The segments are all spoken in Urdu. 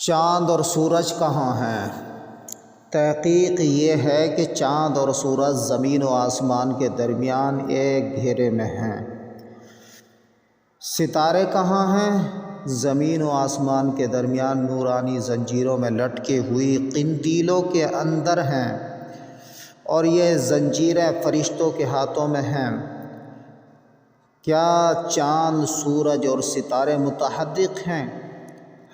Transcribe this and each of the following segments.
چاند اور سورج کہاں ہیں؟ تحقیق یہ ہے کہ چاند اور سورج زمین و آسمان کے درمیان ایک گھیرے میں ہیں۔ ستارے کہاں ہیں؟ زمین و آسمان کے درمیان نورانی زنجیروں میں لٹکی ہوئی قندیلوں کے اندر ہیں، اور یہ زنجیریں فرشتوں کے ہاتھوں میں ہیں۔ کیا چاند، سورج اور ستارے متحرک ہیں؟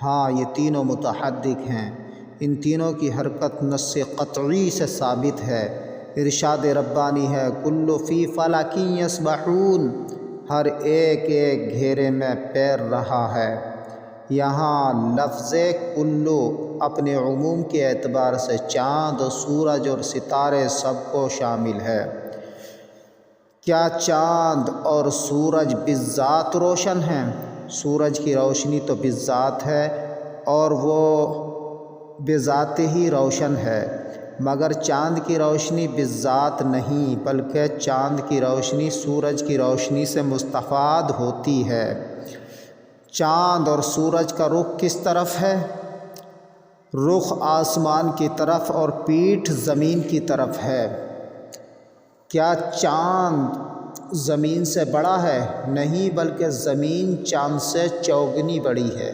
ہاں، یہ تینوں متحرک ہیں۔ ان تینوں کی حرکت نص قطعی سے ثابت ہے۔ ارشاد ربانی ہے، کل فی فلک یسبحون، ہر ایک ایک گھیرے میں تیر رہا ہے۔ یہاں لفظ کلو اپنے عموم کے اعتبار سے چاند، سورج اور ستارے سب کو شامل ہے۔ کیا چاند اور سورج بذات روشن ہیں؟ سورج کی روشنی تو بذات ہے اور وہ بذات ہی روشن ہے، مگر چاند کی روشنی بذات نہیں، بلکہ چاند کی روشنی سورج کی روشنی سے مستفاد ہوتی ہے۔ چاند اور سورج کا رخ کس طرف ہے؟ رخ آسمان کی طرف اور پیٹھ زمین کی طرف ہے۔ کیا چاند زمین سے بڑا ہے؟ نہیں، بلکہ زمین چاند سے چوگنی بڑی ہے۔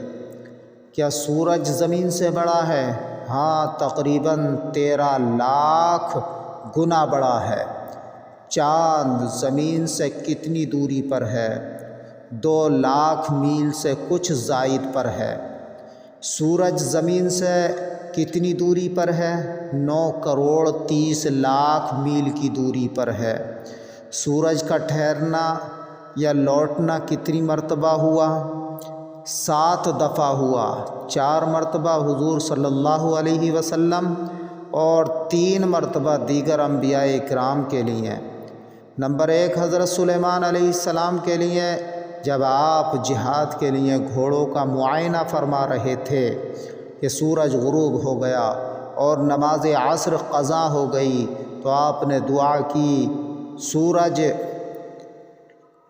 کیا سورج زمین سے بڑا ہے؟ ہاں، تقریباً 13 لاکھ گنا بڑا ہے۔ چاند زمین سے کتنی دوری پر ہے؟ 2 لاکھ میل سے کچھ زائد پر ہے۔ سورج زمین سے کتنی دوری پر ہے؟ 9 کروڑ 30 لاکھ میل کی دوری پر ہے۔ سورج کا ٹھہرنا یا لوٹنا کتنی مرتبہ ہوا؟ 7 دفعہ ہوا۔ 4 مرتبہ حضور صلی اللہ علیہ وسلم اور 3 مرتبہ دیگر انبیاء اکرام کے لیے۔ نمبر 1، حضرت سلیمان علیہ السلام کے لیے، جب آپ جہاد کے لیے گھوڑوں کا معائنہ فرما رہے تھے کہ سورج غروب ہو گیا اور نماز عصر قضا ہو گئی، تو آپ نے دعا کی، سورج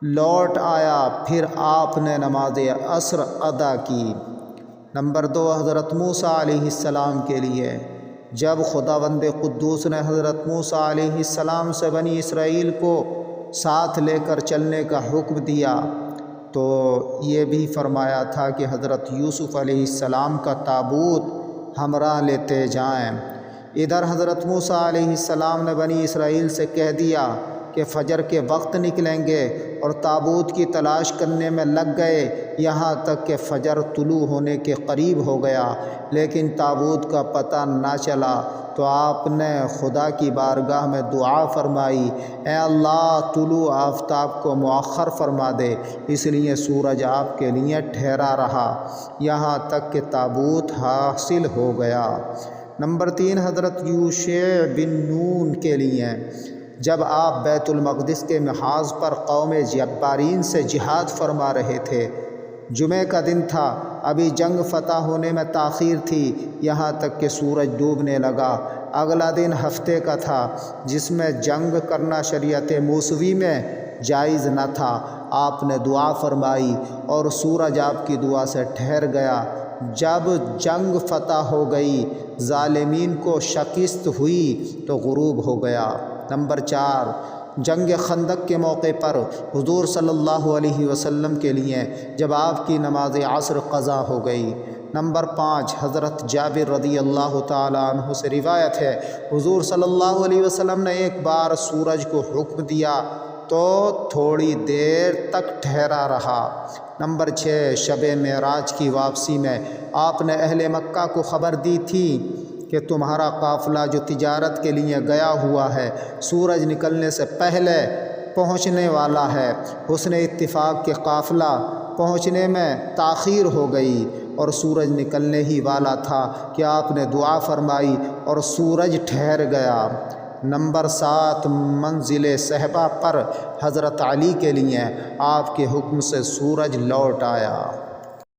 لوٹ آیا، پھر آپ نے نماز عصر ادا کی۔ نمبر 2، حضرت موسیٰ علیہ السلام کے لیے، جب خداوند قدوس نے حضرت موسیٰ علیہ السلام سے بنی اسرائیل کو ساتھ لے کر چلنے کا حکم دیا، تو یہ بھی فرمایا تھا کہ حضرت یوسف علیہ السلام کا تابوت ہمراہ لیتے جائیں۔ ادھر حضرت موسیٰ علیہ السلام نے بنی اسرائیل سے کہہ دیا کہ فجر کے وقت نکلیں گے، اور تابوت کی تلاش کرنے میں لگ گئے، یہاں تک کہ فجر طلوع ہونے کے قریب ہو گیا، لیکن تابوت کا پتہ نہ چلا۔ تو آپ نے خدا کی بارگاہ میں دعا فرمائی، اے اللہ، طلوع آفتاب کو مؤخر فرما دے۔ اس لیے سورج آپ کے لیے ٹھہرا رہا یہاں تک کہ تابوت حاصل ہو گیا۔ نمبر 3، حضرت یوشع بن نون کے لیے، جب آپ بیت المقدس کے محاذ پر قوم جبارین سے جہاد فرما رہے تھے، جمعہ کا دن تھا، ابھی جنگ فتح ہونے میں تاخیر تھی، یہاں تک کہ سورج ڈوبنے لگا۔ اگلا دن ہفتے کا تھا، جس میں جنگ کرنا شریعت موسوی میں جائز نہ تھا۔ آپ نے دعا فرمائی اور سورج آپ کی دعا سے ٹھہر گیا۔ جب جنگ فتح ہو گئی، ظالمین کو شکست ہوئی، تو غروب ہو گیا۔ نمبر 4، جنگ خندق کے موقع پر حضور صلی اللہ علیہ وسلم کے لیے، جب آپ کی نماز عصر قضا ہو گئی۔ نمبر 5، حضرت جابر رضی اللہ تعالیٰ عنہ سے روایت ہے، حضور صلی اللہ علیہ وسلم نے ایک بار سورج کو حکم دیا تو تھوڑی دیر تک ٹھہرا رہا۔ نمبر 6، شب معراج کی واپسی میں آپ نے اہل مکہ کو خبر دی تھی کہ تمہارا قافلہ جو تجارت کے لیے گیا ہوا ہے، سورج نکلنے سے پہلے پہنچنے والا ہے۔ حسن اتفاق کے قافلہ پہنچنے میں تاخیر ہو گئی اور سورج نکلنے ہی والا تھا کہ آپ نے دعا فرمائی اور سورج ٹھہر گیا۔ نمبر 7، منزل صحبہ پر حضرت علی کے لیے، آپ کے حکم سے سورج لوٹ آیا۔